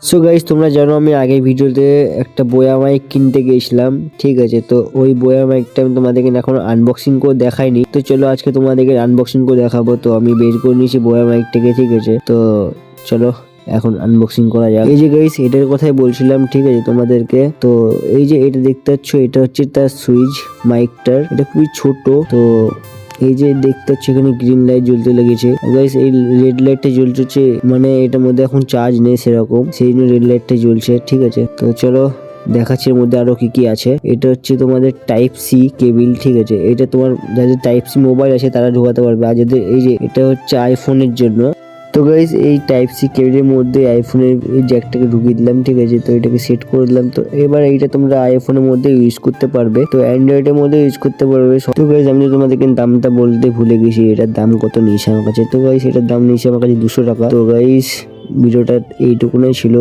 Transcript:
So guys, তোমরা জানো আমি আগের ভিডিওতে একটা বোয়া মাইক কিনতে গেছিলাম, ঠিক আছে। তো ওই বোয়া মাইকটা আমি তোমাদেরকে এখন আনবক্সিং করে দেখাইনি, তো চলো আজকে তোমাদেরকে আনবক্সিং করে দেখাবো। তো আমি বের করে নিয়েছি বোয়া মাইকটাকে, ঠিক আছে। তো চলো এখন আনবক্সিং করা যাক। এই যে গাইস, এটার কথাই বলছিলাম, ঠিক আছে তোমাদেরকে। তো এই যে এটা দেখতে পাচ্ছ, এটা হচ্ছে তার সুইচ মাইকটার। এটা খুবই ছোট। তো এই যে দেখতে পাচ্ছ এখানে গ্রিন লাইট জ্বলতে লেগেছে গাইস। এই রেড লাইটটা জ্বলছে, মানে এটার মধ্যে এখন চার্জ নেই সেরকম, সেই জন্য রেড লাইটটা জ্বলছে, ঠিক আছে। তো চলো দেখাচ্ছি এর মধ্যে আরো কি কি আছে। এটা হচ্ছে তোমাদের টাইপ সি কেবিল, ঠিক আছে। এটা তোমার যাদের টাইপ সি মোবাইল আছে তারা ঢোকাতে পারবে, আর যাদের এই যে এটা হচ্ছে আইফোনের জন্য। তো গাইস, এই টাইপ সি কেবিলের মধ্যে আইফোনের এই জ্যাকটাকে ঢুকিয়ে দিলাম, ঠিক আছে। তো এটাকে সেট করে দিলাম। তো এবার এইটা তোমরা আইফোনের মধ্যে ইউজ করতে পারবে, তো অ্যান্ড্রয়েডের মধ্যে ইউজ করতে পারবে। তো গাইস, আমি তোমাদেরকে দামটা বলতে ভুলে গেছি, এটার দাম কত নিয়েছে আমার কাছে। তো গাইস, এটার দাম নিয়েছে আমার কাছে 200 টাকা। তো গাইস, ভিডিওটা এইটুকুনই ছিল।